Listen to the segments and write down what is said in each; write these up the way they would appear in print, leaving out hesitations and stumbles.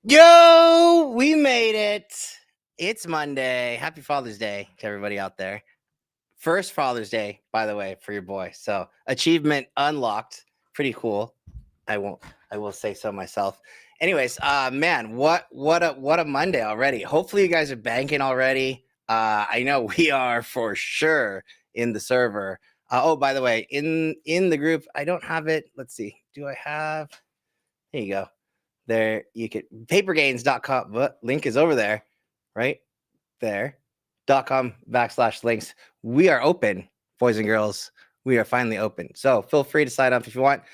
Yo, we made it. It's Monday. Happy Father's Day to everybody out there. First Father's Day, by the way, for your boy. So, achievement unlocked. Pretty cool. I won't I will say so myself. Anyways, man, what a Monday already. Hopefully you guys are banking already. I know we are for sure in the server. Oh, by the way, in the group, I don't have it. Let's see. Do I have? There you go. There you could papergains.com. What link is over there, right there. .com/links. We are open, boys and girls. We are finally open. So feel free to sign up if you want.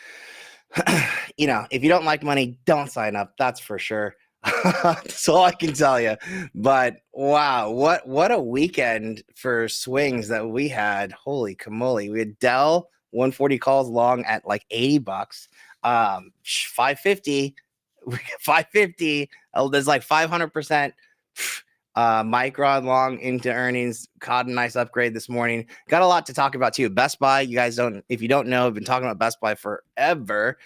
If you don't like money, don't sign up. That's for sure. That's all I can tell you. But wow, what a weekend for swings that we had. Holy camole. We had Dell 140 calls long at like $80. 550. 550. There's like 500%. Micron long into earnings, caught a nice upgrade this morning. Got a lot to talk about too. Best Buy, you guys if you don't know, I've been talking about Best Buy forever.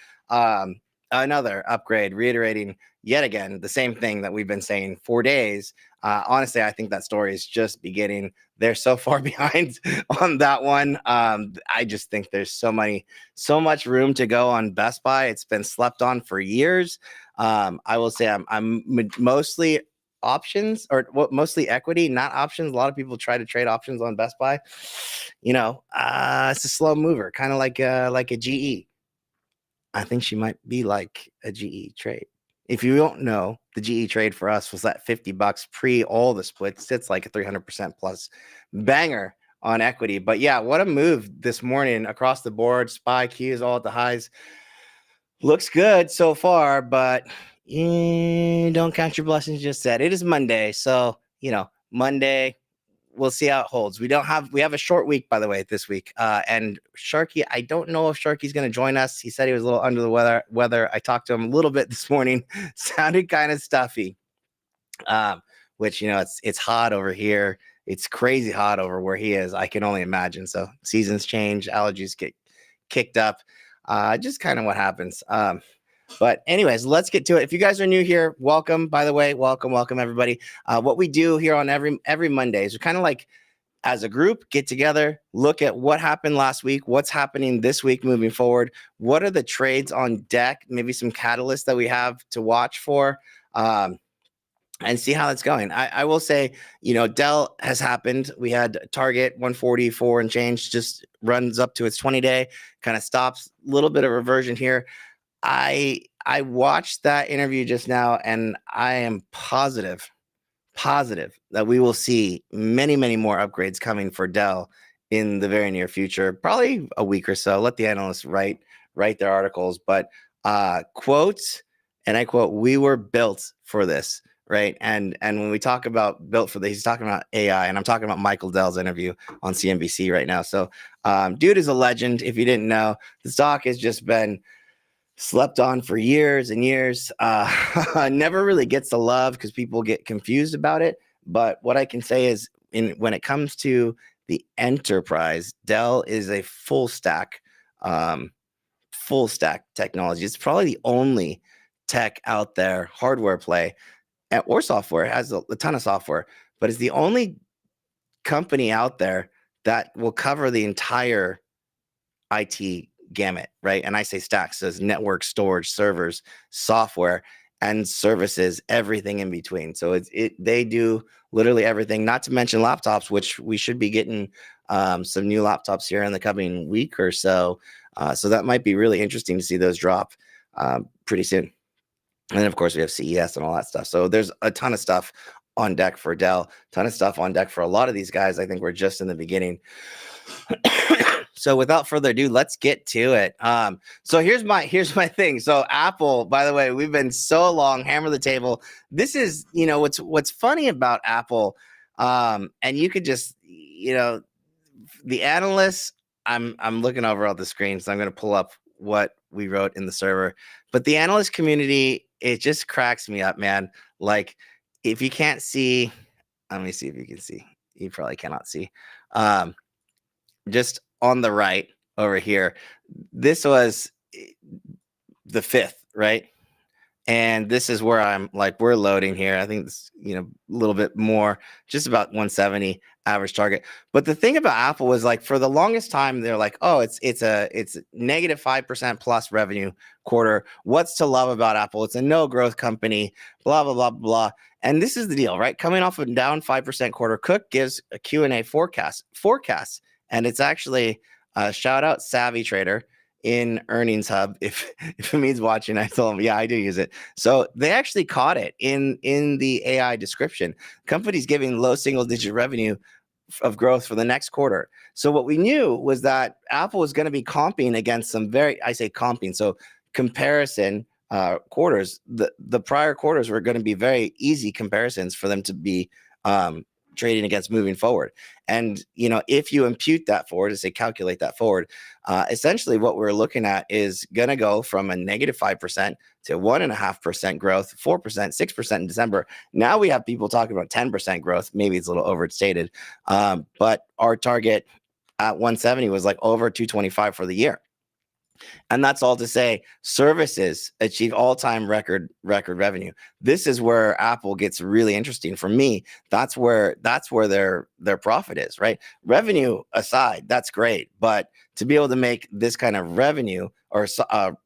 Another upgrade, reiterating yet again the same thing that we've been saying for days. Honestly, I think that story is just beginning. They're so far behind on that one. I just think there's so much room to go on Best Buy. It's been slept on for years. I will say I'm mostly options or mostly equity, not options. A lot of people try to trade options on Best Buy. It's a slow mover, kind of like a GE. I think she might be like a GE trade. If you don't know, the GE trade for us was that $50 pre all the splits. It's like a 300% plus banger on equity. But yeah, what a move this morning across the board. SPY Q is all at the highs. Looks good so far, but don't count your blessings just yet. It is Monday, so Monday. We'll see how it holds. We have a short week, by the way, this week. And Sharky, I don't know if Sharky's going to join us. He said he was a little under the weather. I talked to him a little bit this morning. Sounded kind of stuffy. Which it's hot over here. It's crazy hot over where he is. I can only imagine. So seasons change, allergies get kicked up. Just kind of what happens. But anyways, let's get to it. If you guys are new here, welcome. By the way, welcome everybody. What we do here on every Monday is we kind of like as a group get together, look at what happened last week, what's happening this week moving forward, what are the trades on deck, maybe some catalysts that we have to watch for. And see how that's going. I will say, Dell has happened. We had Target 144 and change, just runs up to its 20-day, kind of stops, a little bit of reversion here. I watched that interview just now, and I am positive that we will see many, many more upgrades coming for Dell in the very near future, probably a week or so. Let the analysts write their articles, but quotes, and I quote, "We were built for this." Right. And when we talk about built for this, he's talking about AI, and I'm talking about Michael Dell's interview on CNBC right now. So dude is a legend. If you didn't know, the stock has just been slept on for years and years. Never really gets the love because people get confused about it. But what I can say is when it comes to the enterprise, Dell is a full stack technology. It's probably the only tech out there, hardware play or software. It has a ton of software, but it's the only company out there that will cover the entire IT gamut, right? And I say stacks, says network, storage, servers, software, and services, everything in between. So they do literally everything, not to mention laptops, which we should be getting some new laptops here in the coming week or so. So that might be really interesting to see those drop pretty soon. And then, of course, we have CES and all that stuff. So there's a ton of stuff on deck for Dell, ton of stuff on deck for a lot of these guys. I think we're just in the beginning. So without further ado, let's get to it. So here's my thing. So Apple, by the way, we've been so long, hammer the table. This is, what's funny about Apple. And you could just, the analysts, I'm looking over all the screens, so I'm going to pull up what we wrote in the server. But the analyst community, it just cracks me up, man. Like, if you can't see, let me see if you can see. You probably cannot see. Just on the right over here, this was the 5th, right? And this is where I'm like, we're loading here. I think it's, a little bit more, just about 170 average target. But the thing about Apple was like, for the longest time, they're like, oh, it's negative 5% plus revenue quarter. What's to love about Apple? It's a no growth company, blah, blah, blah, blah. And this is the deal, right? Coming off a down 5% quarter, Cook gives a Q&A forecast. And it's actually shout out Savvy Trader in Earnings Hub. If it means watching, I told them, yeah, I do use it. So they actually caught it in the AI description. Companies giving low single digit revenue of growth for the next quarter. So what we knew was that Apple was going to be comping against some comping. So comparison quarters, the prior quarters were going to be very easy comparisons for them to be trading against moving forward. And, if you impute that forward, calculate that forward, essentially what we're looking at is going to go from a negative 5% to 1.5% growth, 4%, 6% in December. Now we have people talking about 10% growth. Maybe it's a little overstated. But our target at 170 was like over 225 for the year. And that's all to say, services achieve all-time record revenue. This is where Apple gets really interesting for me. That's where their profit is, right? Revenue aside, that's great, but to be able to make this kind of revenue or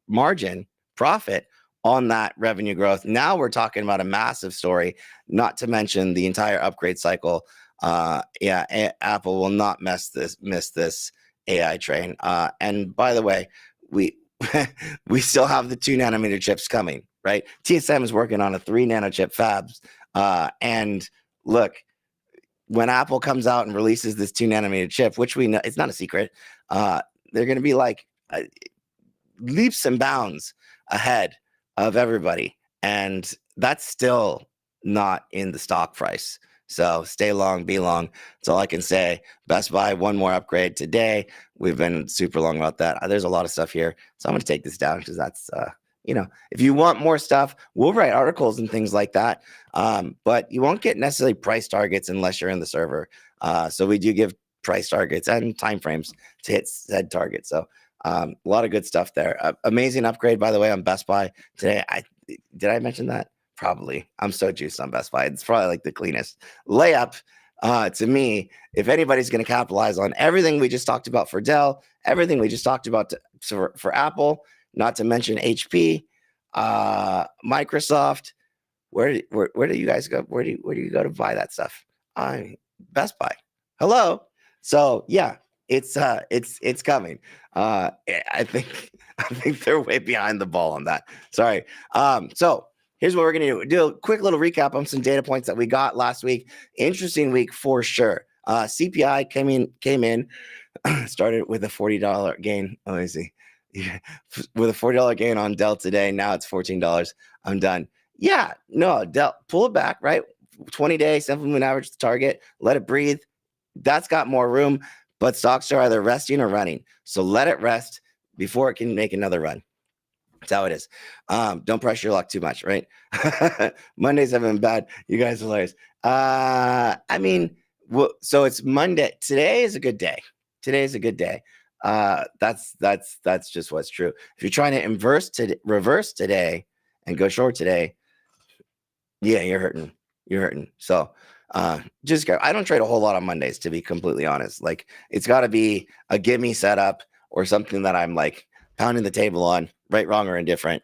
margin profit on that revenue growth, now we're talking about a massive story. Not to mention the entire upgrade cycle. Apple will not miss this AI train. And by the way, we we still have the 2 nanometer chips coming, right? TSM is working on a 3 nanochip fabs. And look, when Apple comes out and releases this 2 nanometer chip, which we know it's not a secret, they're going to be like leaps and bounds ahead of everybody. And that's still not in the stock price. So stay long, be long. That's all I can say. Best Buy, one more upgrade today. We've been super long about that. There's a lot of stuff here. So I'm going to take this down because that's, if you want more stuff, we'll write articles and things like that. But you won't get necessarily price targets unless you're in the server. So we do give price targets and timeframes to hit said targets. So a lot of good stuff there. Amazing upgrade, by the way, on Best Buy today. Did I mention that? Probably. I'm so juiced on Best Buy. It's probably like the cleanest layup to me. If anybody's going to capitalize on everything we just talked about for Dell, everything we just talked about for Apple, not to mention HP, Microsoft, where do you guys go? Where do you go to buy that stuff? Best Buy. Hello. So yeah, it's coming. I think they're way behind the ball on that. Sorry. So here's what we're going to do a quick little recap on some data points that we got last week. Interesting week for sure. CPI came in, started with a $40 gain. Oh, I see. With a $40 gain on Dell today. Now it's $14. I'm done. Yeah, no, Dell, pull it back, right? 20-day simple moving average target. Let it breathe. That's got more room, but stocks are either resting or running. So let it rest before it can make another run. That's how it is. Don't press your luck too much, right? Mondays have been bad. You guys are hilarious. So it's Monday. Today is a good day. That's just what's true. If you're trying to reverse today and go short today, yeah, you're hurting. So just go. I don't trade a whole lot on Mondays, to be completely honest. Like, it's got to be a gimme setup or something that I'm like pounding the table on, right, wrong, or indifferent.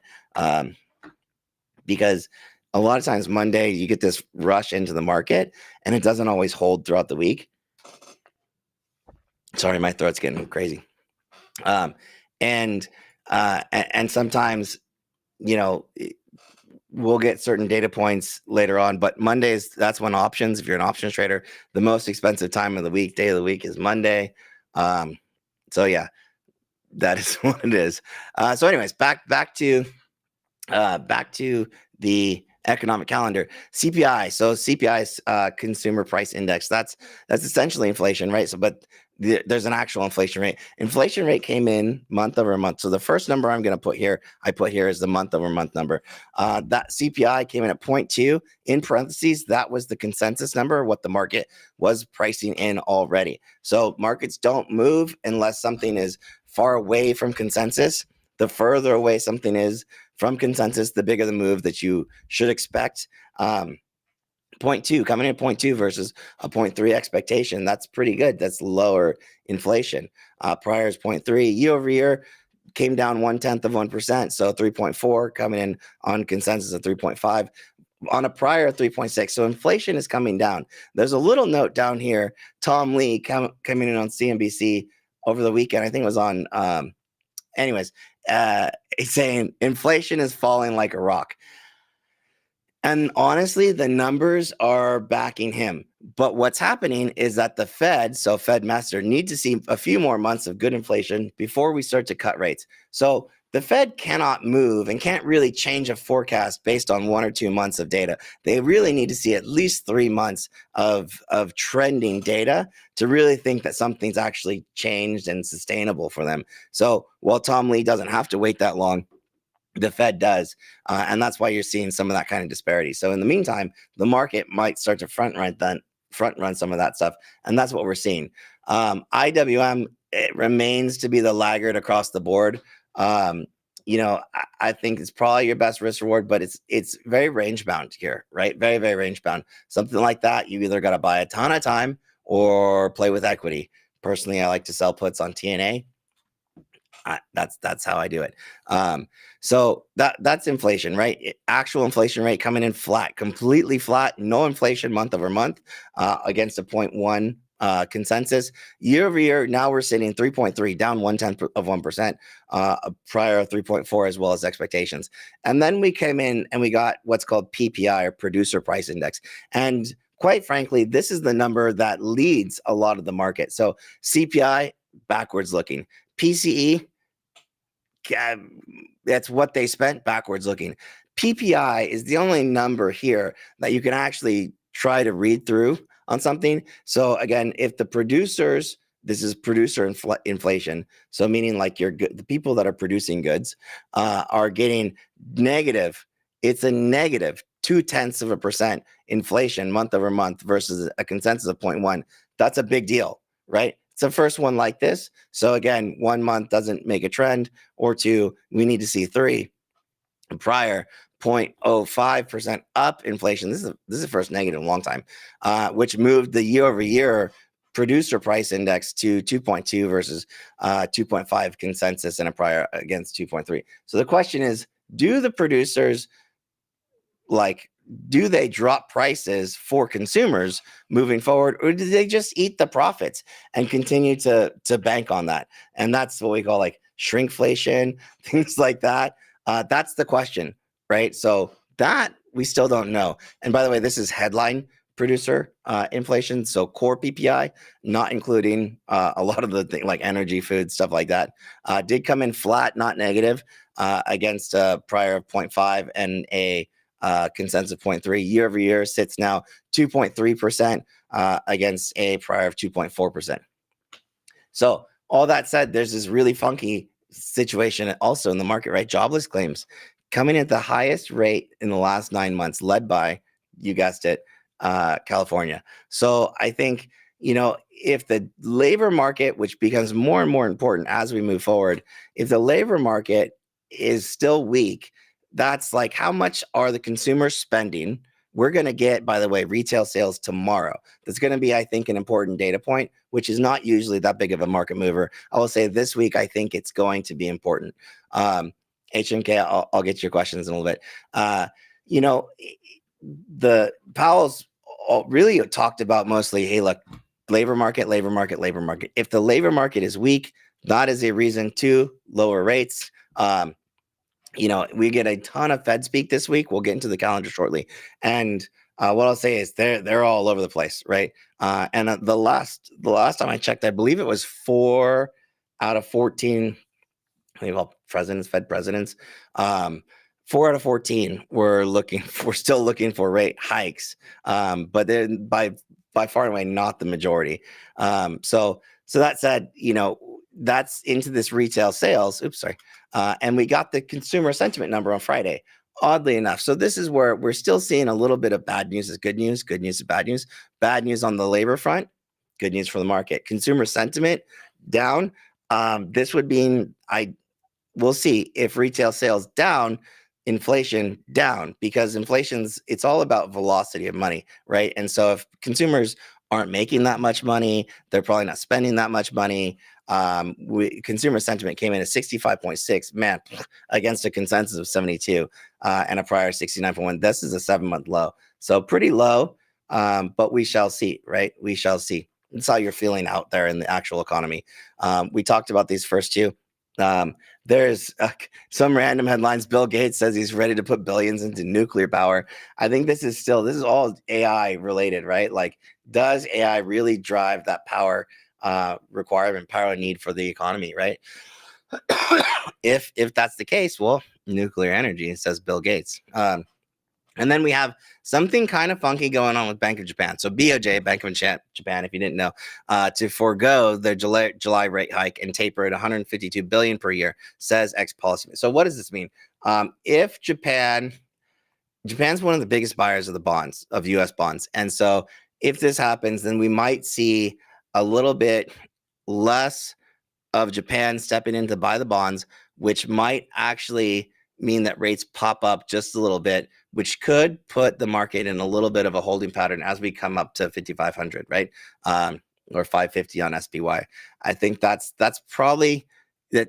Because a lot of times Monday you get this rush into the market and it doesn't always hold throughout the week. Sorry, my throat's getting crazy. And sometimes, we'll get certain data points later on, but Mondays, that's when options, if you're an options trader, the most expensive time of the week, day of the week is Monday. So yeah, that is what it is. So anyways, back to the economic calendar. CPI. So CPI is consumer price index. That's essentially inflation, right? So, but there's an actual inflation rate. Inflation rate came in month over month. So the first number I'm going to put here is the month over month number. That CPI came in at 0.2. In parentheses, that was the consensus number, what the market was pricing in already. So markets don't move unless something is far away from consensus. The further away something is from consensus, the bigger the move that you should expect. 0.2 coming in at 0.2 versus a 0.3 expectation. That's pretty good. That's lower inflation. Prior is 0.3 year over year. Came down 0.1%, so 3.4 coming in on consensus of 3.5 on a prior 3.6. So inflation is coming down. There's a little note down here. Tom Lee coming in on CNBC over the weekend. I think it was on. Anyways, he's saying inflation is falling like a rock. And honestly, the numbers are backing him. But what's happening is that the Fed, so Fed Master, need to see a few more months of good inflation before we start to cut rates. So the Fed cannot move and can't really change a forecast based on 1 or 2 months of data. They really need to see at least 3 months of trending data to really think that something's actually changed and sustainable for them. So while Tom Lee doesn't have to wait that long, the Fed does, and that's why you're seeing some of that kind of disparity. So in the meantime, the market might start to front run some of that stuff, and that's what we're seeing. IWM, it remains to be the laggard across the board. I think it's probably your best risk reward, but it's very range bound here, right? Very, very range bound. Something like that, you either got to buy a ton of time or play with equity. Personally, I like to sell puts on TNA. That's how I do it. So that's inflation, right? Actual inflation rate coming in flat, completely flat, no inflation month over month, against a 0.1 consensus. Year over year, now we're sitting 3.3, down 0.1%, prior 3.4 as well as expectations. And then we came in and we got what's called PPI, or Producer Price Index, and quite frankly, this is the number that leads a lot of the market. So CPI, backwards looking. PCE, that's what they spent, backwards looking. PPI is the only number here that you can actually try to read through on something. So again, if the producers, this is producer inflation, so meaning like the people that are producing goods are getting negative, it's a negative 0.2% inflation month over month versus a consensus of 0.1. That's a big deal, right? It's the first one like this. So again, 1 month doesn't make a trend, or 2, we need to see 3. Prior 0.05% up inflation. This is the first negative in a long time, which moved the year over year producer price index to 2.2 versus 2.5 consensus and a prior against 2.3. So the question is, do the producers do they drop prices for consumers moving forward, or do they just eat the profits and continue to bank on that? And that's what we call like shrinkflation, things like that. That's the question, right? So that we still don't know. And by the way, this is headline producer inflation, so core PPI, not including a lot of the things like energy, food, stuff like that, did come in flat, not negative, against prior of 0.5 and a consensus of 0.3. Year over year sits now 2.3% against a prior of 2.4%. So all that said, there's this really funky situation also in the market, right? Jobless claims coming at the highest rate in the last 9 months, led by, you guessed it, California. So I think, if the labor market, which becomes more and more important as we move forward, if the labor market is still weak, that's like, how much are the consumers spending? We're going to get, by the way, retail sales tomorrow. That's going to be, I think, an important data point, which is not usually that big of a market mover. I will say this week, I think it's going to be important. HMK, I'll get your questions in a little bit. The Powell's really talked about mostly, hey, look, labor market. If the labor market is weak, that is a reason to lower rates. We get a ton of Fed speak this week. We'll get into the calendar shortly. And what I'll say is they're all over the place, right? And the last time I checked, I believe it was 4 out of 14. Fed presidents. 4 out of 14 we're still looking for rate hikes, but they're by far and away not the majority. So that said, that's into this retail sales. And we got the consumer sentiment number on Friday, oddly enough. So this is where we're still seeing a little bit of bad news is good news is bad news. Bad news on the labor front, good news for the market. Consumer sentiment down. This would mean we'll see. If retail sales down, inflation down, because it's all about velocity of money, right? And so if consumers aren't making that much money, they're probably not spending that much money. Consumer sentiment came in at 65.6, man, against a consensus of 72 and a prior 69.1. This is a 7-month low, so pretty low. But we shall see, right? We shall see. That's how you're feeling out there in the actual economy. We talked about these first two. There's some random headlines. Bill Gates says he's ready to put billions into nuclear power. I think this is all AI related, right? Like, does AI really drive that power requirement, power need for the economy, right? If that's the case, well, nuclear energy, says Bill Gates. And then we have something kind of funky going on with Bank of Japan. So BOJ, Bank of Japan, if you didn't know, to forego their July rate hike and taper at 152 billion per year, says ex policy. So what does this mean? If Japan's one of the biggest buyers of the bonds, of U.S. bonds, and so if this happens, then we might see a little bit less of Japan stepping in to buy the bonds, which might actually mean that rates pop up just a little bit, which could put the market in a little bit of a holding pattern as we come up to 5,500, right? Or 550 on SPY. I think that's probably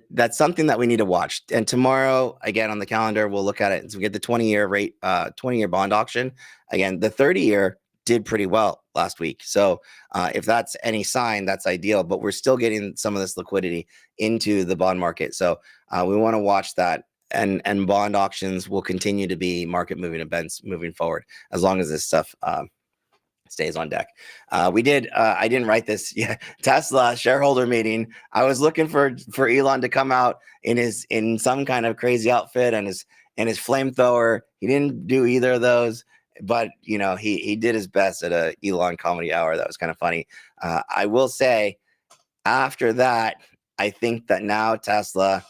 that's something that we need to watch. And tomorrow, again on the calendar, we'll look at it. So we get the 20-year rate, 20-year bond auction. Again, the 30-year did pretty well last week. So if that's any sign, that's ideal. But we're still getting some of this liquidity into the bond market. So we want to watch that. And bond auctions will continue to be market moving events moving forward, as long as this stuff stays on deck. I didn't write this. Yeah, Tesla shareholder meeting. I was looking for Elon to come out in some kind of crazy outfit and his flamethrower. He didn't do either of those, but he did his best at a Elon comedy hour. That was kind of funny. I will say, after that, I think that now Tesla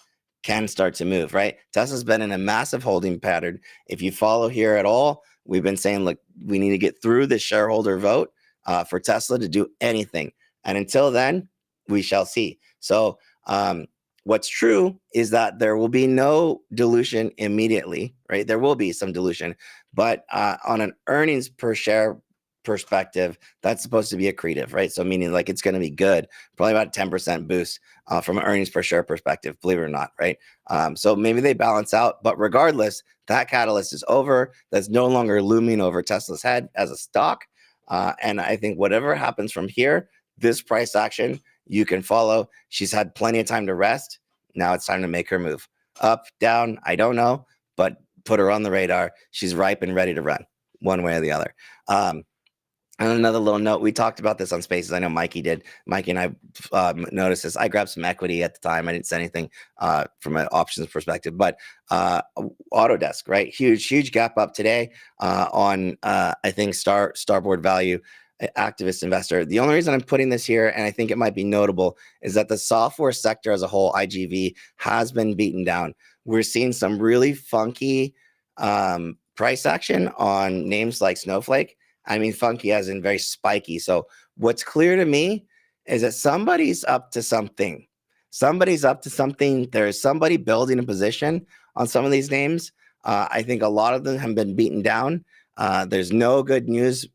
can start to move, right? Tesla's been in a massive holding pattern. If you follow here at all, we've been saying, look, we need to get through the shareholder vote for Tesla to do anything. And until then, we shall see. So what's true is that there will be no dilution immediately, right? There will be some dilution, but on an earnings per share perspective, that's supposed to be accretive, right? So meaning like it's going to be good, probably about a 10% boost from an earnings per share perspective, believe it or not, right? So maybe they balance out, but regardless, that catalyst is over. That's no longer looming over Tesla's head as a stock. And I think whatever happens from here, this price action, you can follow. She's had plenty of time to rest. Now it's time to make her move. Up, down, I don't know, but put her on the radar. She's ripe and ready to run one way or the other. And another little note, we talked about this on Spaces. I know Mikey did. Mikey and I noticed this. I grabbed some equity at the time. I didn't say anything from an options perspective, but Autodesk, right? Huge gap up today on, I think, Starboard Value, activist investor. The only reason I'm putting this here, and I think it might be notable, is that the software sector as a whole, IGV, has been beaten down. We're seeing some really funky price action on names like Snowflake. I mean, funky as in very spiky. So what's clear to me is that somebody's up to something. Somebody's up to something. There's somebody building a position on some of these names. I think a lot of them have been beaten down. There's no good news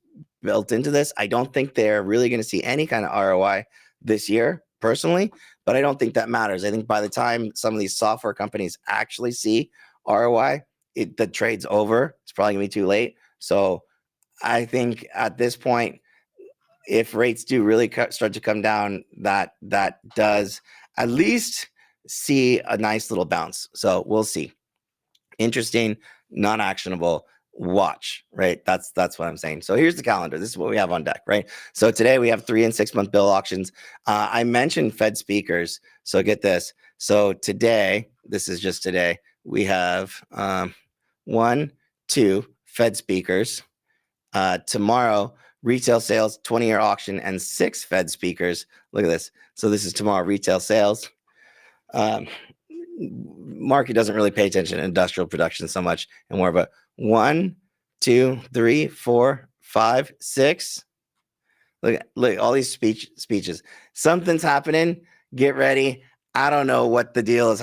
built into this. I don't think they're really going to see any kind of ROI this year, personally, but I don't think that matters. I think by the time some of these software companies actually see ROI, the trade's over. It's probably going to be too late. So I think at this point, if rates do really start to come down, that does at least see a nice little bounce. So we'll see. Interesting, not actionable. Watch, right? That's what I'm saying. So here's the calendar. This is what we have on deck, right? So today we have 3 and 6 month bill auctions. I mentioned Fed speakers. So get this. So today, this is just today, we have 1, 2 Fed speakers. Tomorrow, retail sales, 20-year auction, and 6 Fed speakers. Look at this. So this is tomorrow, retail sales. Market doesn't really pay attention to industrial production so much, and more of a 1, 2, 3, 4, 5, 6. Look, all these speeches. Something's happening. Get ready. I don't know what the deal is,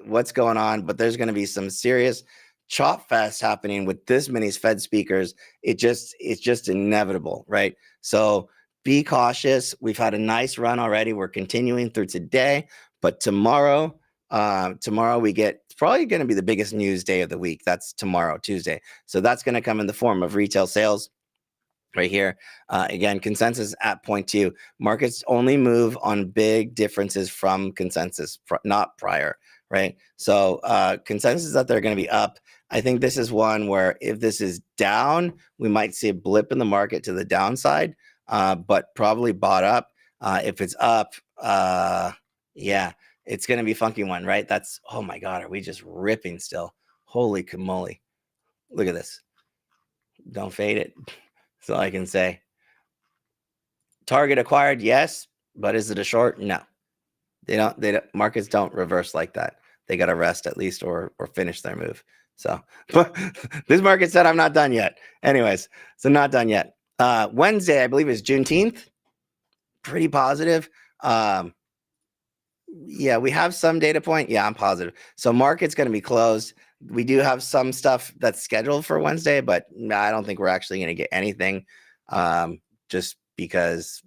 what's going on, but there's going to be some serious chop fest happening with this many Fed speakers. It's just inevitable, right? So be cautious. We've had a nice run already. We're continuing through today, but tomorrow we get, it's probably going to be the biggest news day of the week. That's tomorrow, Tuesday. So that's going to come in the form of retail sales. Right here, again, consensus at 0.2. Markets only move on big differences from consensus, not prior, right? So consensus is that they're going to be up. I think this is one where if this is down, we might see a blip in the market to the downside, but probably bought up. If it's up, yeah, it's going to be a funky one, right? That's, oh my God, are we just ripping still? Holy moly. Look at this. Don't fade it. That's all I can say. Target acquired, yes, but is it a short? No. They don't markets don't reverse like that. They got to rest at least or finish their move. So, but this market said I'm not done yet. Anyways, so not done yet. Wednesday, I believe, is Juneteenth. Pretty positive. Yeah, we have some data point. Yeah, I'm positive. So market's going to be closed. We do have some stuff that's scheduled for Wednesday, but I don't think we're actually going to get anything, just because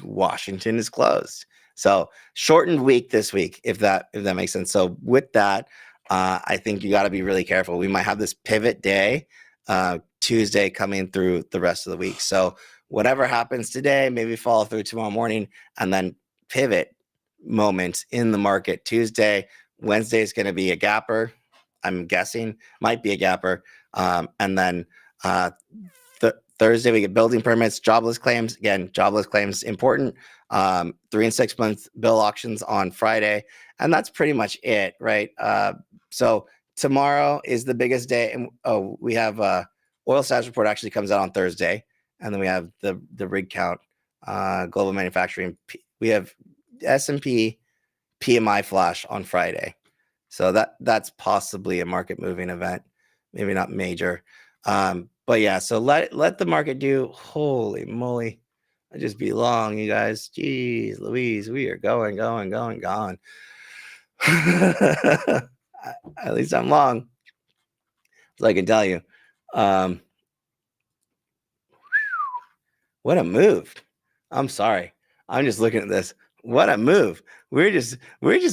Washington is closed. So shortened week this week, if that makes sense. So with that, I think you got to be really careful. We might have this pivot day Tuesday coming through the rest of the week. So whatever happens today, maybe follow through tomorrow morning, and then pivot moment in the market. Tuesday, Wednesday is going to be a gapper. I'm guessing might be a gapper. And then Thursday, we get building permits, jobless claims. Again, jobless claims important. 3 and 6 month bill auctions on Friday. And that's pretty much it, right? So tomorrow is the biggest day. And we have oil stats report actually comes out on Thursday. And then we have the rig count, global manufacturing. We have S&P PMI flash on Friday. So that's possibly a market moving event, maybe not major. But yeah, so let the market do. Holy moly. I just be long, you guys. Jeez Louise, we are going. At least I'm long. So I can tell you. What a move. I'm sorry. I'm just looking at this. What a move. We're just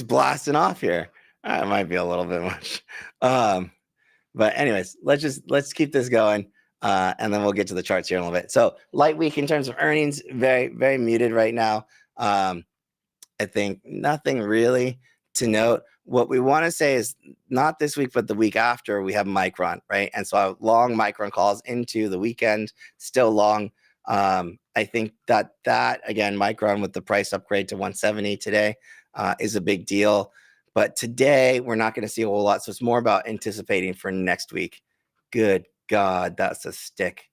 blasting off here. It might be a little bit much. But anyways, let's keep this going. And then we'll get to the charts here in a little bit. So light week in terms of earnings, very, very muted right now. I think nothing really to note. What we want to say is not this week, but the week after we have Micron, right? And so I have long Micron calls into the weekend, still long. I think that again, Micron with the price upgrade to 170 today is a big deal. But today we're not going to see a whole lot. So it's more about anticipating for next week. Good God, that's a stick.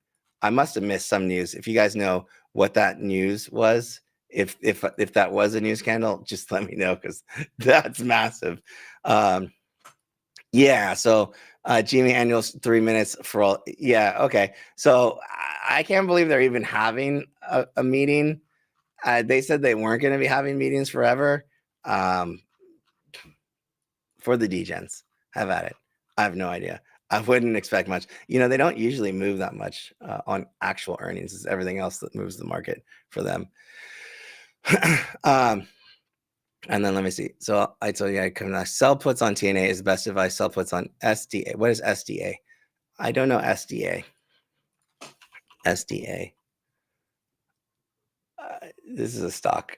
I must have missed some news. If you guys know what that news was, if that was a news candle, just let me know, because that's massive. Yeah, so GME annuals 3 minutes for all. Yeah, okay. So I can't believe they're even having a meeting. They said they weren't going to be having meetings forever. For the degens, have at it. I have no idea. I wouldn't expect much. They don't usually move that much on actual earnings. It's everything else that moves the market for them. And then let me see. So I told you I come to sell puts on TNA is best if I sell puts on SDA. What is SDA? I don't know SDA. SDA. This is a stock.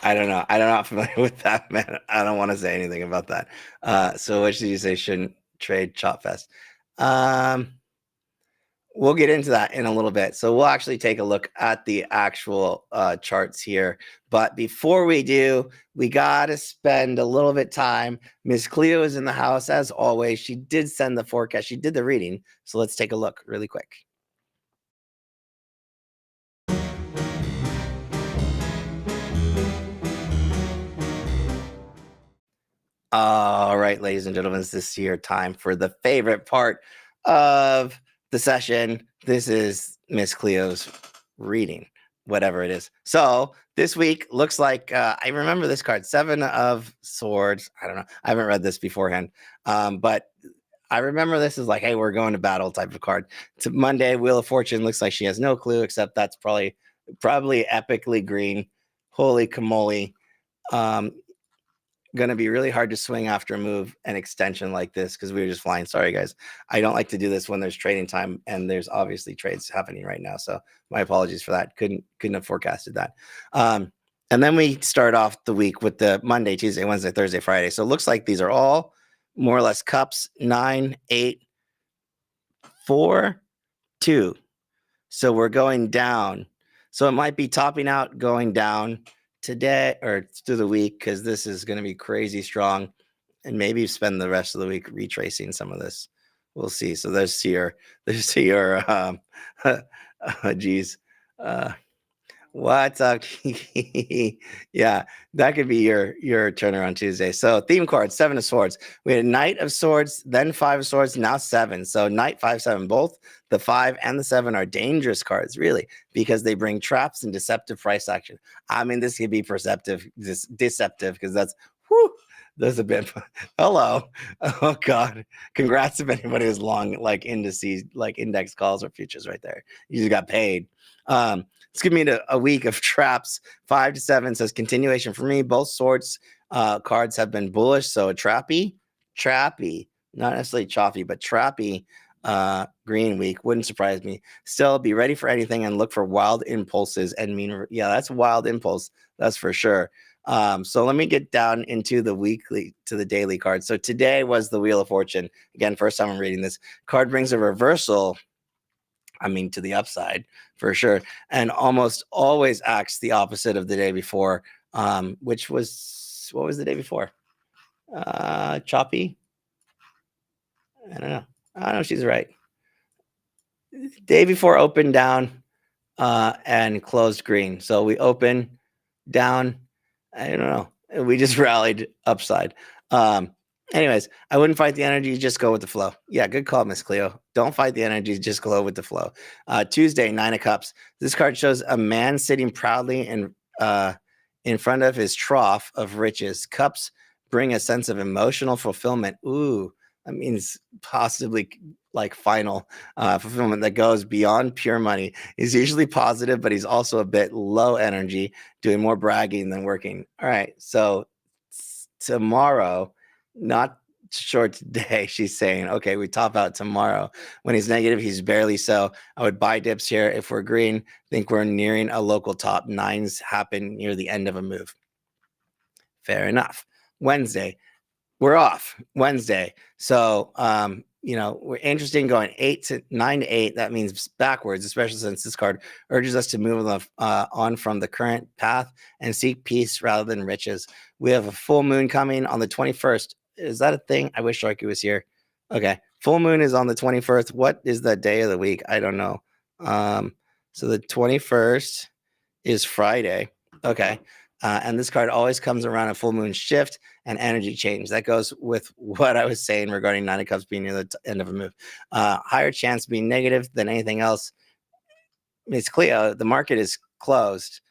I don't know. I'm not familiar with that, man. I don't want to say anything about that. So what should you say? Shouldn't trade chop fest. We'll get into that in a little bit. So we'll actually take a look at the actual charts here. But before we do, we got to spend a little bit time. Miss Cleo is in the house as always. She did send the forecast. She did the reading. So let's take a look really quick. All right, ladies and gentlemen, this is your time for the favorite part of the session. This is Miss Cleo's reading. whatever it is. So this week looks like I remember this card, Seven of Swords. I don't know. I haven't read this beforehand, but I remember this is like, hey, we're going to battle type of card. To Monday, Wheel of Fortune looks like she has no clue, except that's probably epically green. Holy camole. Um, going to be really hard to swing after a move and extension like this because we were just flying. Sorry, guys. I don't like to do this when there's trading time and there's obviously trades happening right now. So my apologies for that. Couldn't have forecasted that. And then we start off the week with the Monday, Tuesday, Wednesday, Thursday, Friday. So it looks like these are all more or less cups 9, 8, 4, 2. So we're going down. So it might be topping out, going down today or through the week because this is going to be crazy strong, and maybe spend the rest of the week retracing some of this. We'll see. So there's your geez. What's up? Yeah, that could be your turnaround Tuesday. So theme card, Seven of Swords. We had Knight of Swords, then Five of Swords, now Seven. So Knight, 5, 7, both the 5 and the 7 are dangerous cards, really, because they bring traps and deceptive price action. I mean, this could be deceptive because that's there's a bit. Hello. Oh God. Congrats if anybody was long like indices, like index calls or futures right there. You just got paid. It's giving me a week of traps. 5 to 7 says continuation for me. Both swords cards have been bullish. So a trappy, not necessarily choppy, but trappy green week wouldn't surprise me. Still be ready for anything and look for wild impulses and mean. Yeah, that's a wild impulse. That's for sure. So let me get down into the weekly to the daily card. So today was the Wheel of Fortune. Again, first time I'm reading this. Card brings a reversal. I mean, to the upside for sure. And almost always acts the opposite of the day before, which was, what was the day before? Choppy? I don't know. I don't know if she's right. Day before opened down and closed green. So we open down. I don't know. We just rallied upside. Anyways, I wouldn't fight the energy. Just go with the flow. Yeah, good call, Miss Cleo. Don't fight the energy. Just go with the flow. Tuesday, 9 of Cups. This card shows a man sitting proudly in front of his trough of riches. Cups bring a sense of emotional fulfillment. Ooh, that means possibly like final fulfillment that goes beyond pure money. He's usually positive, but he's also a bit low energy, doing more bragging than working. All right, so tomorrow, not sure today, she's saying, okay, we top out tomorrow. When he's negative, he's barely so. I would buy dips here. If we're green, think we're nearing a local top. 9s happen near the end of a move. Fair enough. Wednesday, we're off Wednesday. So, we're interested in going 9 to 8. That means backwards, especially since this card urges us to move on from the current path and seek peace rather than riches. We have a full moon coming on the 21st. Is that a thing? I wish Sharky was here. Okay. Full moon is on the 21st. What is the day of the week? I don't know. So the 21st is Friday. Okay. And this card always comes around a full moon shift and energy change. That goes with what I was saying regarding 9 of Cups being near the end of a move. Higher chance being negative than anything else. It's clear the market is closed.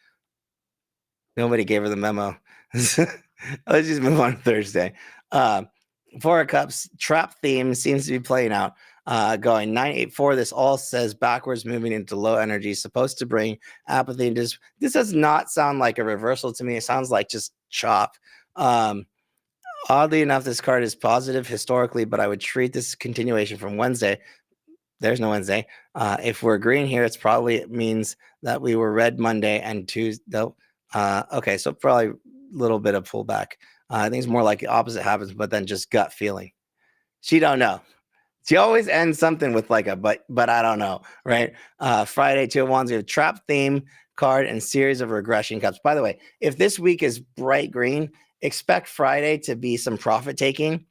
Nobody gave her the memo. Let's just move on to Thursday. 4 of Cups trap theme seems to be playing out. Going 9, 8, 4. This all says backwards, moving into low energy, supposed to bring apathy. And this does not sound like a reversal to me. It sounds like just chop. Oddly enough, this card is positive historically, but I would treat this continuation from Wednesday. There's no Wednesday. If we're green here, it means that we were red Monday and Tuesday. Okay, so probably a little bit of pullback. I think it's more like the opposite happens, but then just gut feeling. She don't know. She always ends something with like a but I don't know, right? Friday, 2 of Wands, we have trap theme card and series of regression cups. By the way, if this week is bright green, expect Friday to be some profit taking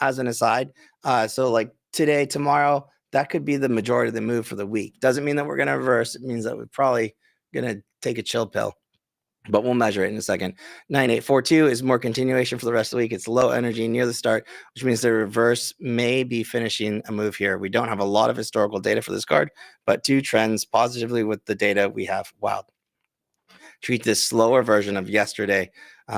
as an aside. So like today, tomorrow, that could be the majority of the move for the week. Doesn't mean that we're going to reverse. It means that we're probably going to take a chill pill. But we'll measure it in a second. 9842 is more continuation for the rest of the week. It's low energy near the start, which means the reverse may be finishing a move here. We don't have a lot of historical data for this card, but 2 trends positively with the data we have. Wow. treat this slower version of yesterday.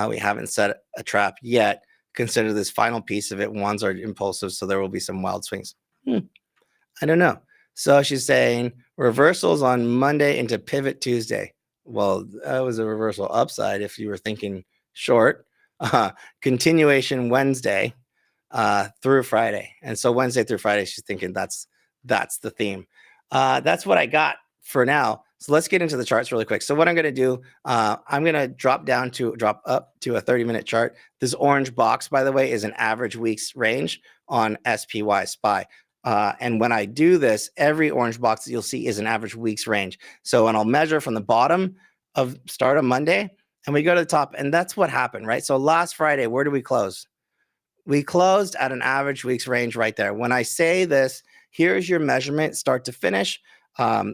We haven't set a trap yet. Consider this final piece of it. Ones are impulsive, so there will be some wild swings. I don't know. So she's saying reversals on Monday into pivot Tuesday. Well, that was a reversal upside if you were thinking short. Continuation Wednesday through Friday. And so Wednesday through Friday, she's thinking that's the theme. That's what I got for now. So let's get into the charts really quick. So what I'm going to do, I'm going to drop up to a 30-minute chart. This orange box, by the way, is an average week's range on SPY SPY. And when I do this, every orange box that you'll see is an average week's range. So when I'll measure from the bottom of start on Monday and we go to the top, and that's what happened, right? So last Friday, where did we close? We closed at an average week's range right there. When I say this, here's your measurement start to finish.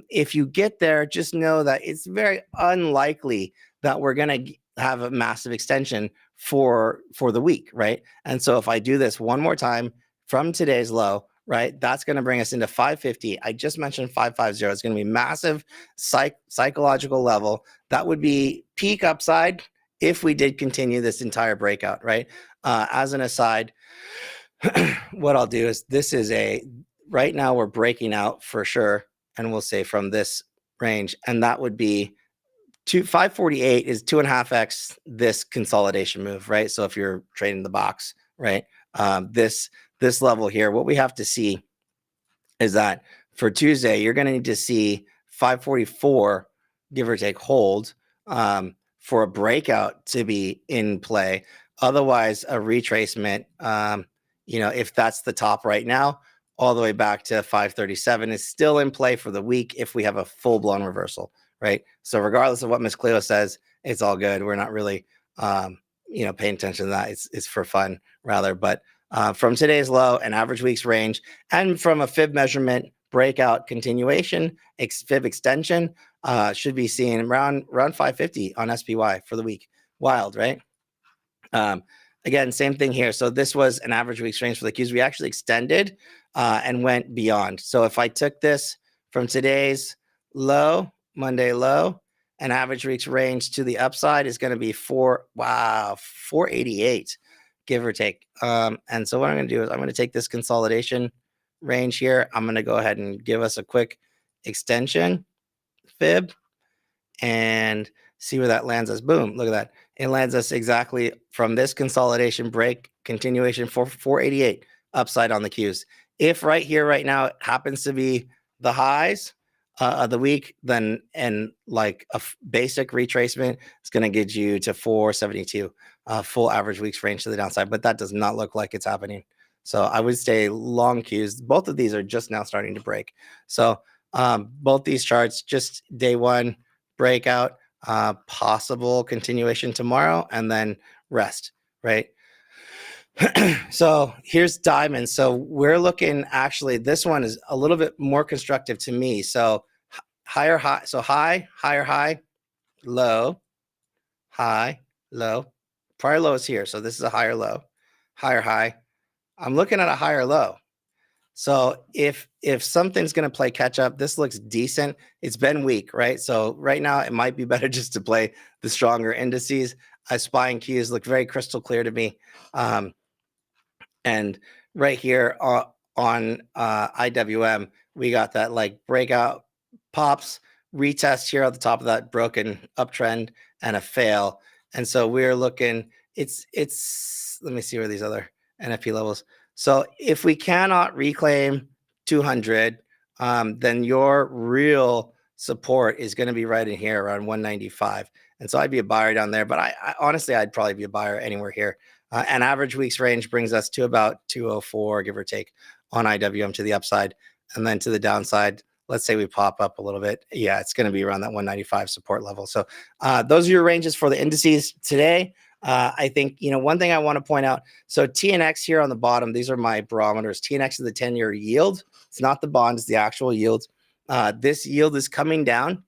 If you get there, just know that it's very unlikely that we're going to have a massive extension for the week, right? And so if I do this one more time from today's low, right, that's going to bring us into 550. I just mentioned 550. It's going to be massive psychological level. That would be peak upside if we did continue this entire breakout, right? As an aside, what I'll do is right now we're breaking out for sure. And we'll say from this range, and that would be 548 is 2.5x this consolidation move, right? So if you're trading the box, right, this level here, what we have to see is that for Tuesday, you're going to need to see 544, give or take, hold for a breakout to be in play. Otherwise, a retracement, if that's the top right now, all the way back to 537 is still in play for the week if we have a full-blown reversal, right? So regardless of what Miss Cleo says, it's all good. We're not really, paying attention to that. It's for fun rather. But from today's low, an average week's range, and from a fib measurement breakout continuation, fib extension, should be seen around 550 on SPY for the week. Wild, right? Again, same thing here. So this was an average week's range for the Qs. We actually extended and went beyond. So if I took this from today's low, Monday low, an average week's range to the upside is going to be 488, give or take. And so what I'm going to do is I'm going to take this consolidation range here. I'm going to go ahead and give us a quick extension fib and see where that lands us. Boom, look at that. It lands us exactly from this consolidation break continuation for 488 upside on the Qs. If right here, right now, it happens to be the highs of the week, then and like a basic retracement, it's going to get you to 472, full average week's range to the downside. But that does not look like it's happening. So I would stay long Qs. Both of these are just now starting to break. So both these charts, just day one breakout, possible continuation tomorrow, and then rest, right? So here's diamond. So we're looking, actually, this one is a little bit more constructive to me. So higher high, so high, higher high, low, high, low. Prior low is here. So this is a higher low, higher high. I'm looking at a higher low. So if something's going to play catch up, this looks decent. It's been weak, right? So right now it might be better just to play the stronger indices. SPY and Qs look very crystal clear to me. And right here on IWM, we got that like breakout pops, retest here at the top of that broken uptrend and a fail. And so we're looking, it's let me see where these other NFP levels. So if we cannot reclaim 200, then your real support is going to be right in here around 195. And so I'd be a buyer down there, but I honestly, I'd probably be a buyer anywhere here. An average week's range brings us to about 204, give or take, on IWM to the upside. And then to the downside, let's say we pop up a little bit. Yeah, it's going to be around that 195 support level. So those are your ranges for the indices today. I think, one thing I want to point out, so TNX here on the bottom, these are my barometers. TNX is the 10-year yield. It's not the bond, it's the actual yield. This yield is coming down.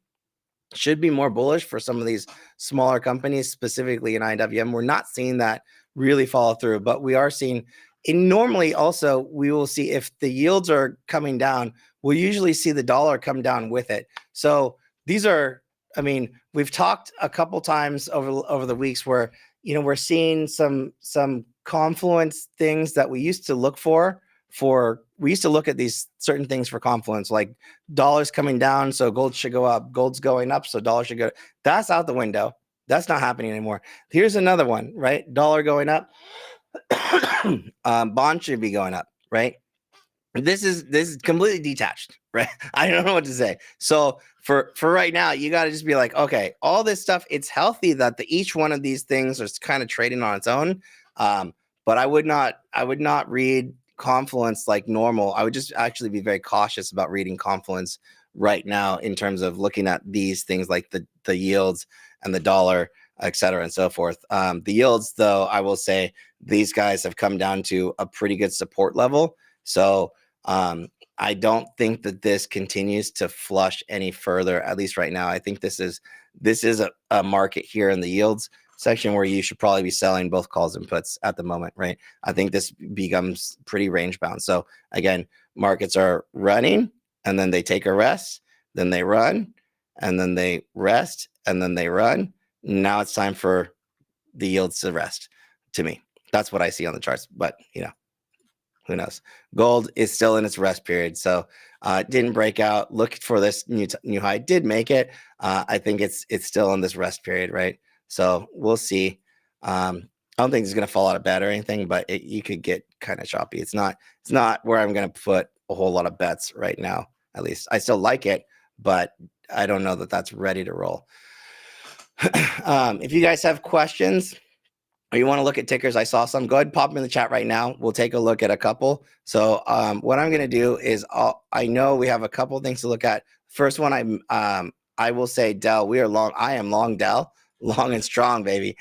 Should be more bullish for some of these smaller companies, specifically in IWM. We're not seeing that really follow through, but we are seeing, and normally also we will see if the yields are coming down, we'll usually see the dollar come down with it. So these are I mean, we've talked a couple times over the weeks where, you know, we're seeing some confluence things that we used to look for. We used to look at these certain things for confluence, like dollars coming down, so gold should go up. Gold's going up, so dollar should go. That's out the window. That's not happening anymore. Here's another one, right? Dollar going up, bond should be going up, right? This is completely detached, right? I don't know what to say. So for right now, you got to just be like, okay, all this stuff, it's healthy that each one of these things is kind of trading on its own. But I would not read Confluence like normal. I would just actually be very cautious about reading Confluence right now in terms of looking at these things like the yields and the dollar, et cetera, and so forth. The yields, though, I will say these guys have come down to a pretty good support level. So I don't think that this continues to flush any further, at least right now. I think this is a market here in the yields section where you should probably be selling both calls and puts at the moment, right? I think this becomes pretty range bound. So again, markets are running and then they take a rest, then they run, and then they rest, and then they run. Now it's time for the yields to rest. To me, that's what I see on the charts. But you know, who knows? Gold is still in its rest period, so didn't break out. Look for this new high. Did make it. I think it's still in this rest period, right? So we'll see. I don't think it's going to fall out of bed or anything, but you could get kind of choppy. It's not where I'm going to put a whole lot of bets right now. At least I still like it, but I don't know that that's ready to roll. If you guys have questions, or you want to look at tickers, I saw some. Go ahead and pop them in the chat right now. We'll take a look at a couple. So what I'm going to do is I know we have a couple things to look at. First one, I will say Dell. We are long. I am long Dell, long and strong, baby.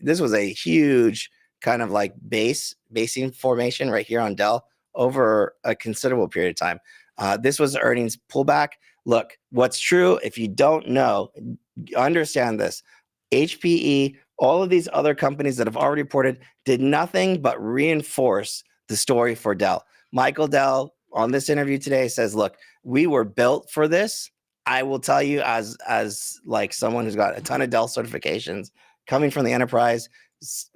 This was a huge kind of like basing formation right here on Dell over a considerable period of time. This was earnings pullback. Look, what's true, if you don't know, understand this. HPE, all of these other companies that have already reported did nothing but reinforce the story for Dell. Michael Dell on this interview today says, look, we were built for this. I will tell you as like someone who's got a ton of Dell certifications coming from the enterprise,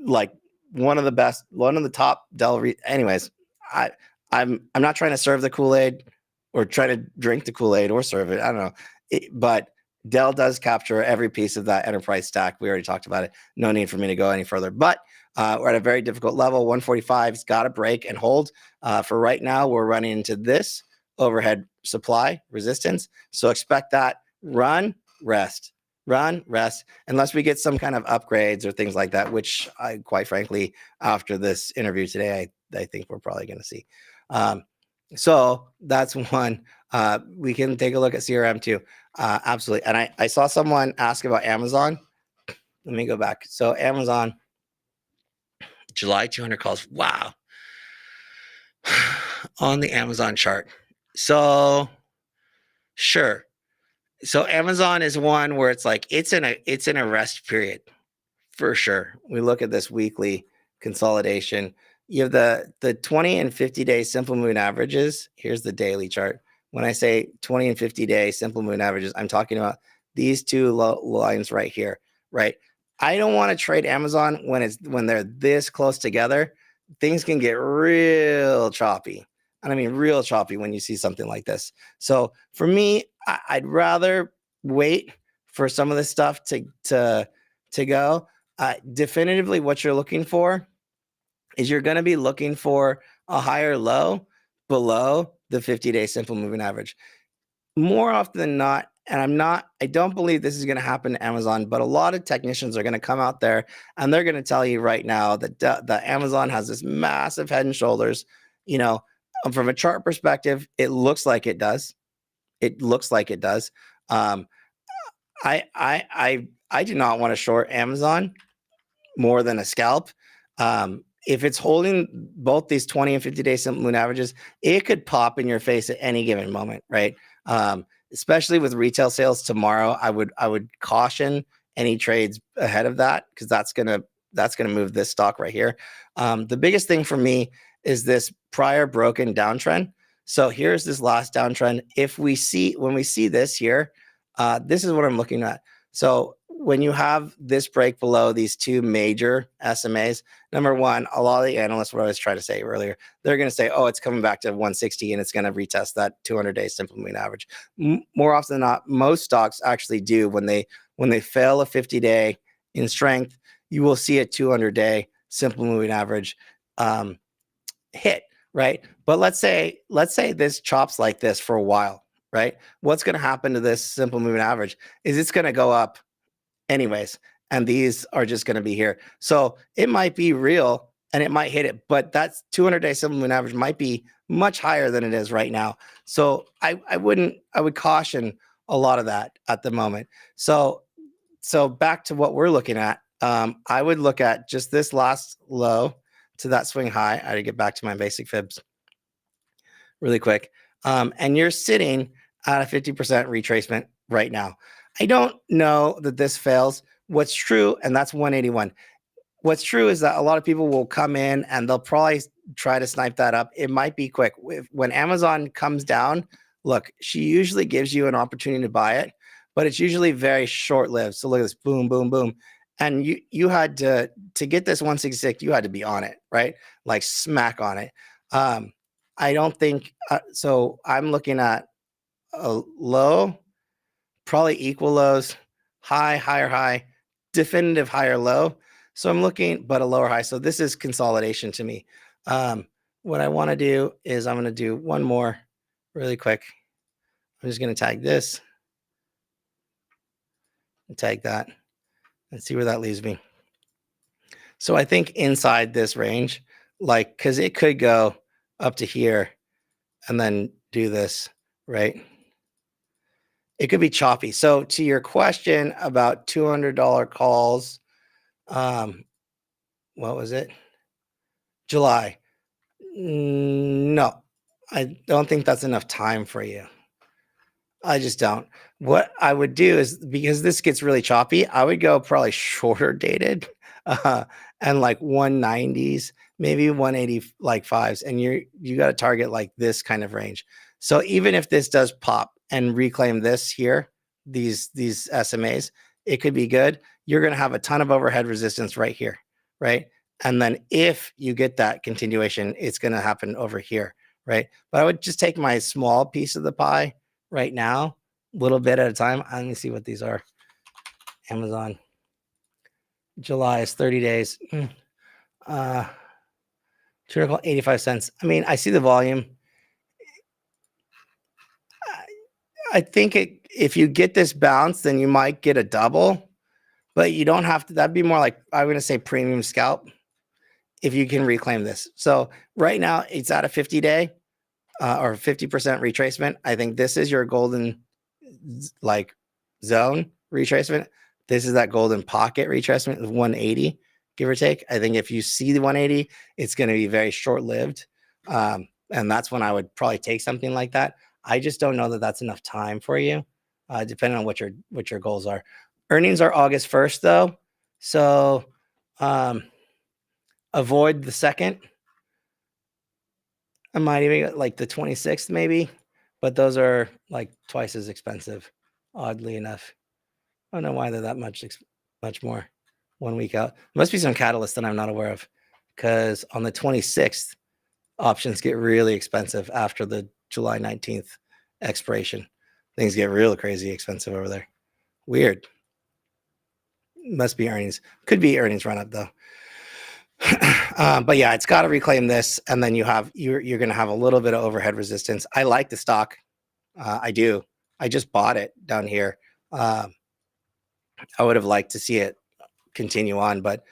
like one of the top Dell. Anyways, I'm not trying to serve the Kool-Aid or try to drink the Kool-Aid or serve it. I don't know. But Dell does capture every piece of that enterprise stack. We already talked about it. No need for me to go any further. But we're at a very difficult level. 145's got to break and hold. For right now, we're running into this overhead supply resistance. So expect that run, rest, unless we get some kind of upgrades or things like that, which I, quite frankly, after this interview today, I think we're probably going to see. So that's one. We can take a look at CRM too. Absolutely. And I saw someone ask about Amazon. Let me go back. So Amazon, July 200 calls. Wow. On the Amazon chart. So sure. So Amazon is one where it's like, it's in a rest period for sure. We look at this weekly consolidation. You have the 20 and 50-day simple moving averages. Here's the daily chart. When I say 20 and 50-day simple moving averages, I'm talking about these two lines right here, right? I don't want to trade Amazon when they're this close together. Things can get real choppy. And I mean real choppy when you see something like this. So for me, I'd rather wait for some of this stuff to go. Definitively, what you're looking for is you're going to be looking for a higher low below the 50-day simple moving average. More often than not, and I don't believe this is going to happen to Amazon, but a lot of technicians are going to come out there and they're going to tell you right now that the Amazon has this massive head and shoulders. You know, from a chart perspective, it looks like it does. It looks like it does. I do not want to short Amazon more than a scalp. If it's holding both these 20 and 50-day simple moving averages, it could pop in your face at any given moment, right? Especially with retail sales tomorrow, I would caution any trades ahead of that because that's gonna move this stock right here. The biggest thing for me is this prior broken downtrend. So here's this last downtrend. When we see this here, This is what I'm looking at. So when you have this break below these two major SMAs, number one, a lot of the analysts, what I was trying to say earlier, they're going to say, oh, it's coming back to 160 and it's going to retest that 200-day simple moving average. More often than not, most stocks actually do when they fail a 50-day in strength, you will see a 200-day simple moving average hit, right? But let's say this chops like this for a while, right? What's going to happen to this simple moving average is it's going to go up anyways, and these are just going to be here. So it might be real and it might hit it, but that's 200-day simple moving average might be much higher than it is right now. So I would caution a lot of that at the moment. So back to what we're looking at, I would look at just this last low to that swing high. I had to get back to my basic fibs really quick. And you're sitting at a 50% retracement right now. I don't know that this fails. What's true, and that's 181. What's true is that a lot of people will come in and they'll probably try to snipe that up. It might be quick. When Amazon comes down, look, she usually gives you an opportunity to buy it, but it's usually very short-lived. So look at this, boom, boom, boom. And you had to get this 166, you had to be on it, right? Like smack on it. I don't think, so I'm looking at a low, probably equal lows, high, higher high, definitive higher low. So I'm looking, but a lower high. So this is consolidation to me. What I want to do is I'm going to do one more really quick. I'm just going to tag this and tag that and see where that leaves me. So I think inside this range, like, because it could go up to here and then do this, right? It could be choppy. So to your question about $200 calls, what was it? July. No, I don't think that's enough time for you. I just don't. What I would do is, because this gets really choppy, I would go probably shorter dated and like 190s, maybe 180 like fives. And you got to target like this kind of range. So even if this does pop and reclaim this here, these SMAs, it could be good. You're going to have a ton of overhead resistance right here, right? And then if you get that continuation, it's going to happen over here, right? But I would just take my small piece of the pie right now, a little bit at a time. Let me see what these are. Amazon. July is 30 days. 85 cents. I mean, I see the volume. I think if you get this bounce, then you might get a double, but you don't have to. That'd be more like, I'm going to say premium scalp if you can reclaim this. So right now it's at a 50-day or 50% retracement. I think this is your golden like zone retracement. This is that golden pocket retracement of 180, give or take. I think if you see the 180, it's going to be very short-lived. And that's when I would probably take something like that. I just don't know that that's enough time for you, depending on what your goals are. Earnings are August 1st, though. So avoid the 2nd. I might even get like the 26th, maybe, but those are like twice as expensive, oddly enough. I don't know why they're that much more 1 week out. There must be some catalyst that I'm not aware of, because on the 26th, options get really expensive after the July 19th expiration. Things get real crazy expensive over there. Weird. Must be earnings. Could be earnings run up though. But yeah, it's got to reclaim this, and then you're going to have a little bit of overhead resistance. I like the stock. I do. I just bought it down here. I would have liked to see it continue on, but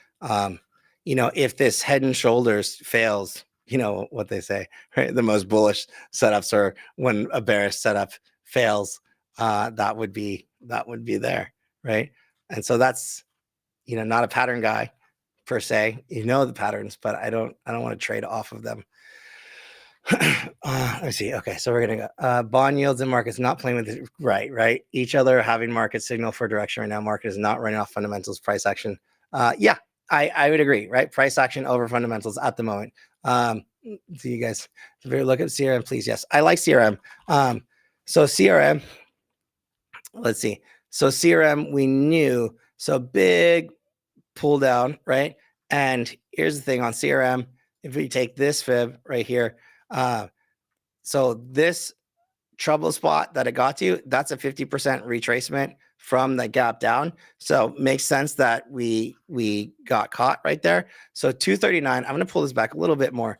if this head and shoulders fails, you know what they say, right? The most bullish setups are when a bearish setup fails. That would be there, right? And so that's not a pattern guy per se. The patterns, but I don't want to trade off of them. Let's see. Okay, so we're gonna go. Bond yields and markets not playing with it. Right. Each other having market signal for direction right now. Market is not running off fundamentals, price action. Yeah, I would agree. Right, price action over fundamentals at the moment. So you guys look at CRM, please. Yes, I like CRM. So CRM. let's see. So CRM, we knew, so big pull down, right? And here's the thing on CRM, if we take this fib right here, so this trouble spot that it got to, that's a 50% retracement from the gap down. So makes sense that we got caught right there. So 239, I'm going to pull this back a little bit more.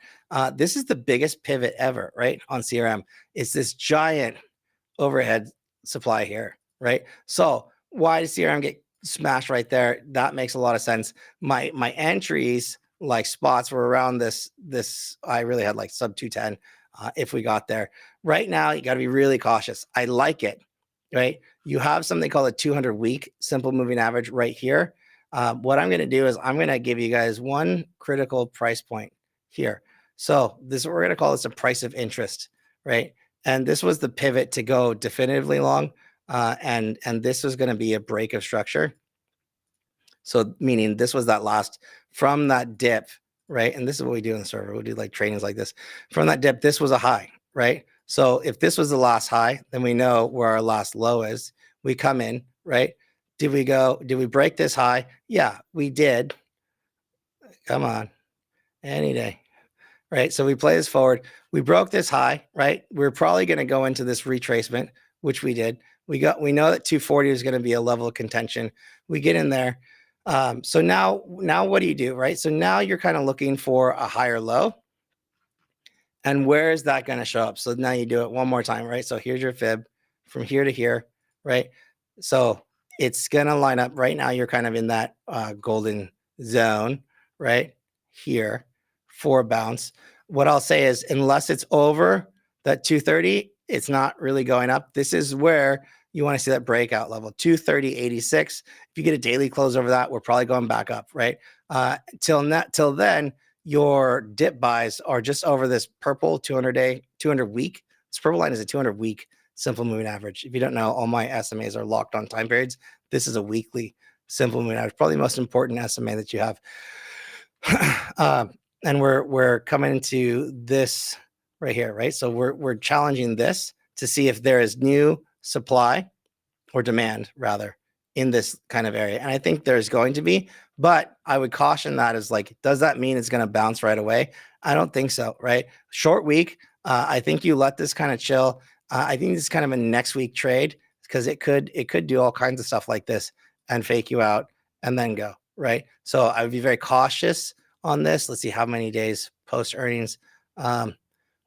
This is the biggest pivot ever, right? On CRM. It's this giant overhead supply here, right? So why does CRM get smashed right there? That makes a lot of sense. My entries, like spots, were around this. I really had like sub 210 if we got there. Right now, you got to be really cautious. I like it, right? You have something called a 200 week simple moving average right here. What I'm going to do is I'm going to give you guys one critical price point here. So this, we're going to call this a price of interest, right? And this was the pivot to go definitively long. And this was going to be a break of structure. So meaning this was that last from that dip, right? And this is what we do in the server. We do like trainings like this. From that dip, this was a high, right? So if this was the last high, then we know where our last low is. We come in, right? Did we break this high? Yeah, we did. Come on, any day. Right? So we play this forward. We broke this high, right? We're probably going to go into this retracement, which we did. We know that 240 is going to be a level of contention. We get in there. So now what do you do, right? So now you're kind of looking for a higher low. And where is that going to show up? So now you do it one more time, right? So here's your fib from here to here, right? So it's going to line up right now. You're kind of in that golden zone, right? Here for bounce. What I'll say is, unless it's over that 230, it's not really going up. This is where you want to see that breakout level, 230.86. If you get a daily close over that, we're probably going back up, right? Till then, your dip buys are just over this purple 200 week. This purple line is a 200 week simple moving average. If you don't know, all my SMAs are locked on time periods. This is a weekly simple moving average, probably the most important SMA that you have. And we're coming into this right here, right? So we're challenging this to see if there is new supply or demand rather in this kind of area. And I think there's going to be, but I would caution that as like, does that mean it's going to bounce right away? I don't think so, right? Short week. I think you let this kind of chill. I think this is kind of a next week trade because it could do all kinds of stuff like this and fake you out and then go, right? So I would be very cautious on this. Let's see how many days post earnings.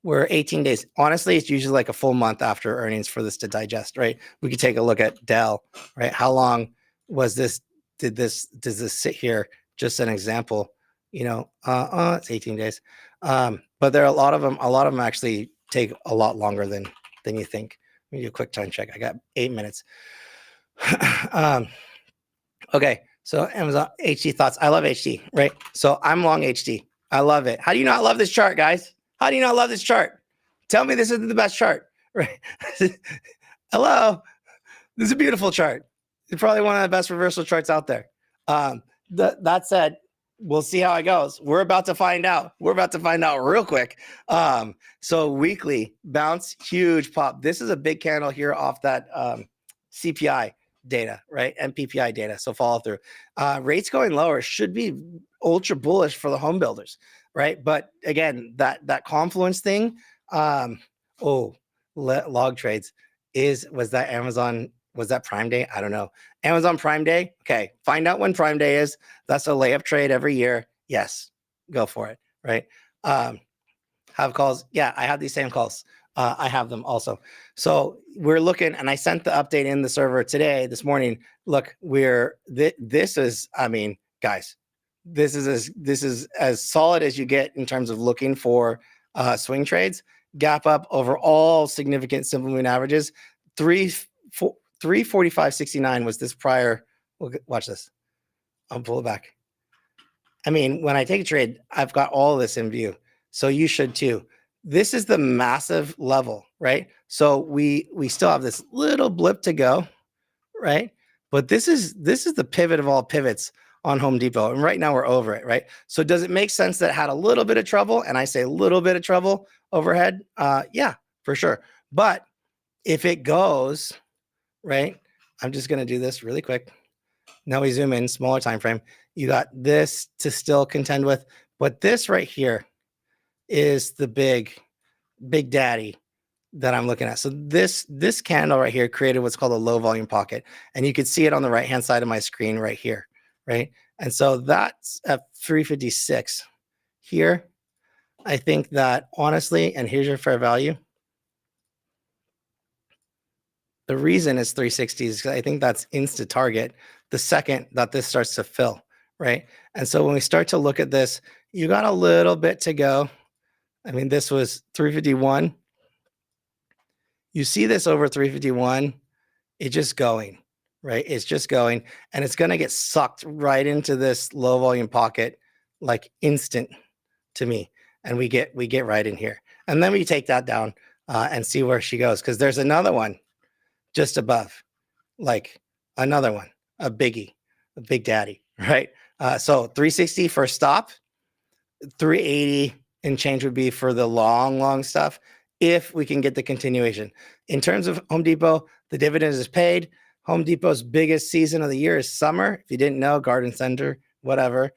We're 18 days. Honestly, it's usually like a full month after earnings for this to digest, right? We could take a look at Dell, right? How long was this? Does this sit here? Just an example, it's 18 days. But there are a lot of them actually take a lot longer than you think. Let me do a quick time check. I got 8 minutes. Okay. So Amazon HT thoughts. I love HT, right? So I'm long HT. I love it. How do you not love this chart, guys? How do you not love this chart? Tell me this isn't the best chart, right? Hello. This is a beautiful chart. It's probably one of the best reversal charts out there. That said, we'll see how it goes. We're about to find out. We're about to find out real quick. So weekly bounce, huge pop. This is a big candle here off that CPI data, right? And PPI data. So follow through. Rates going lower should be ultra bullish for the home builders, right? But again, that confluence thing, log trades was that Amazon, was that Prime Day? I don't know. Amazon Prime Day. Okay. Find out when Prime Day is. That's a layup trade every year. Yes. Go for it. Right. Have calls. Yeah. I have these same calls. I have them also. So we're looking, and I sent the update in the server this morning. Look, this is, I mean, guys, this is as solid as you get in terms of looking for swing trades. Gap up over all significant simple moving averages. 345.69 was this prior. Watch this. I'll pull it back. I mean, when I take a trade, I've got all this in view. So you should too. This is the massive level, right? So we still have this little blip to go, right? But this is the pivot of all pivots on Home Depot. And right now we're over it, right? So does it make sense that it had a little bit of trouble? And I say a little bit of trouble overhead? Yeah, for sure. But if it goes, right, I'm just going to do this really quick. Now we zoom in, smaller time frame. You got this to still contend with, but this right here is the big daddy that I'm looking at. So this candle right here created what's called a low volume pocket, and you can see it on the right hand side of my screen right here, right? And so that's at 356 here. I think that honestly, and here's your fair value. The reason it's 360 is because I think that's insta target the second that this starts to fill, right? And so when we start to look at this, you got a little bit to go. I mean, this was 351. You see this over 351, it's just going, right? It's just going, and it's going to get sucked right into this low volume pocket, like instant to me. And we get right in here. And then we take that down and see where she goes. Because there's another one just above, like another one, a biggie, a big daddy, right? So 360 for stop, 380 and change would be for the long stuff if we can get the continuation. In terms of Home Depot, the dividend is paid. Home Depot's biggest season of the year is summer. If you didn't know, garden center, whatever.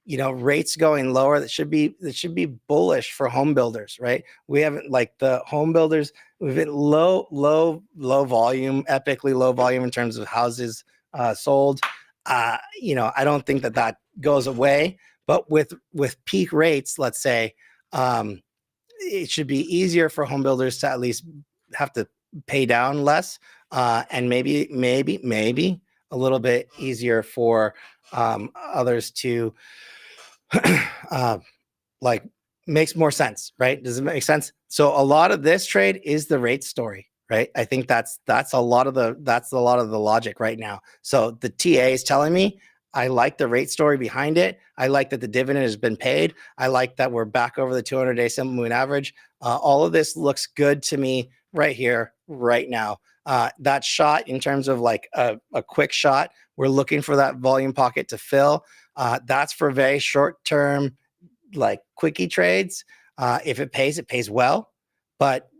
Rates going lower, that should be bullish for home builders, right? We haven't, like, the home builders, we've been low volume, epically low volume in terms of houses sold. I don't think that goes away. But with peak rates, let's say, it should be easier for home builders to at least have to pay down less, and maybe a little bit easier for others to like, makes more sense, right? Does it make sense? So a lot of this trade is the rate story, right? I think that's a lot of the logic right now. So the TA is telling me, I like the rate story behind it. I like that the dividend has been paid. I like that we're back over the 200-day simple moving average. All of this looks good to me right here, right now. That shot, in terms of like a quick shot, we're looking for that volume pocket to fill. That's for very short-term, like quickie trades. If it pays well, but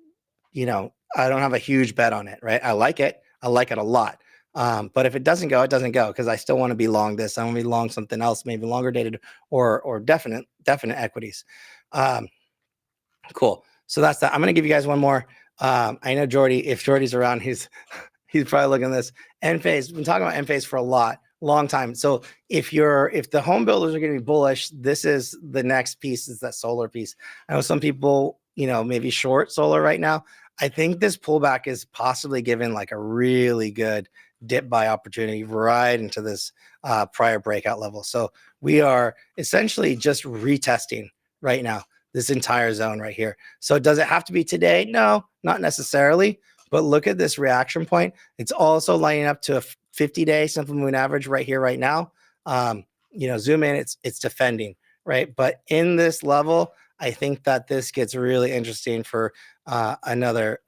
I don't have a huge bet on it, right? I like it a lot. But if it doesn't go, it doesn't go, because I still want to be long this. I want to be long something else, maybe longer dated or definite equities. Cool. So that's that. I'm going to give you guys one more. I know Jordy, if Jordy's around, he's probably looking at this. Enphase, we've been talking about Enphase for a long time. So if the home builders are going to be bullish, this is the next piece, is that solar piece. I know some people, maybe short solar right now. I think this pullback is possibly given like a really good dip buy opportunity right into this prior breakout level. So we are essentially just retesting right now this entire zone right here. So does it have to be today? No, not necessarily. But look at this reaction point. It's also lining up to a 50-day simple moving average right here, right now. Zoom in, it's defending, right? But in this level, I think that this gets really interesting for another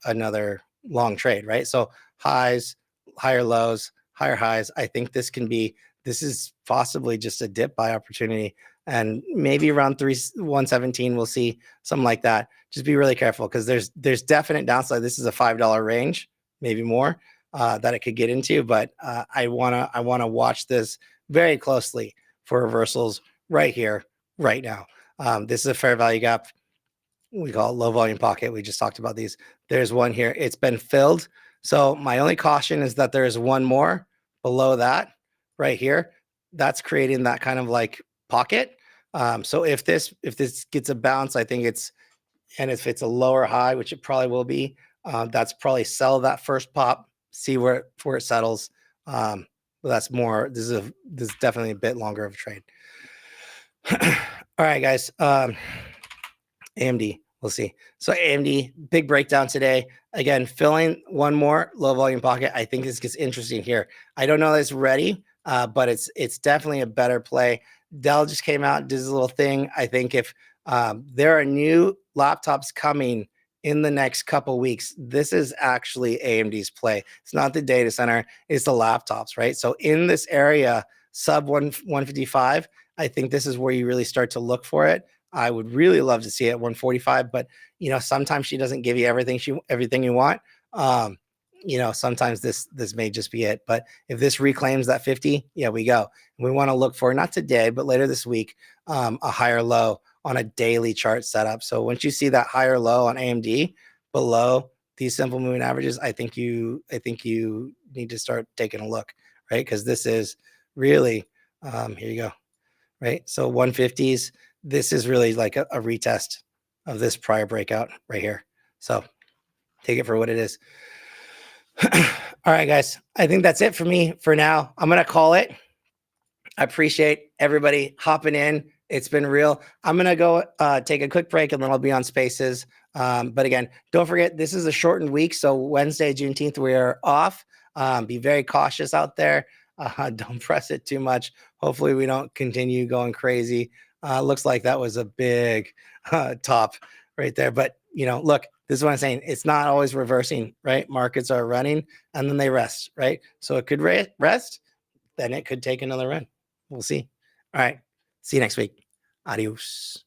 long trade, right? So highs, higher lows, higher highs. I think this is possibly just a dip buy opportunity. And maybe around 117, we'll see something like that. Just be really careful, because there's definite downside. This is a $5 range, maybe more, that it could get into. But I wanna watch this very closely for reversals right here, right now. This is a fair value gap. We call it low volume pocket. We just talked about these. There's one here. It's been filled. So my only caution is that there is one more below that right here. That's creating that kind of like pocket. So if this gets a bounce, I think and if it's a lower high, which it probably will be, that's probably sell that first pop, see where it settles. But that's more. This is definitely a bit longer of a trade. All right, guys. AMD, we'll see. So AMD, big breakdown today. Again, filling one more low volume pocket. I think this gets interesting here. I don't know that it's ready, but it's definitely a better play. Dell just came out, did this little thing. I think if there are new laptops coming in the next couple weeks, this is actually AMD's play. It's not the data center, it's the laptops, right? So in this area, sub 155, I think this is where you really start to look for it. I would really love to see it at 145, but sometimes she doesn't give you everything you want. sometimes this may just be it. But if this reclaims that 50, yeah, we go. And we want to look for, not today, but later this week, a higher low on a daily chart setup. So once you see that higher low on AMD below these simple moving averages, I think you need to start taking a look, right? Because this is really, here you go, right? So 150s, this is really like a retest of this prior breakout right here. So take it for what it is. All right, guys. I think that's it for me for now. I'm going to call it. I appreciate everybody hopping in. It's been real. I'm going to go take a quick break and then I'll be on Spaces. But again, don't forget, this is a shortened week. So Wednesday, Juneteenth, we are off. Be very cautious out there. Don't press it too much. Hopefully we don't continue going crazy. Looks like that was a big top right there. But, look, this is what I'm saying. It's not always reversing, right? Markets are running and then they rest, right? So it could rest, then it could take another run. We'll see. All right. See you next week. Adios.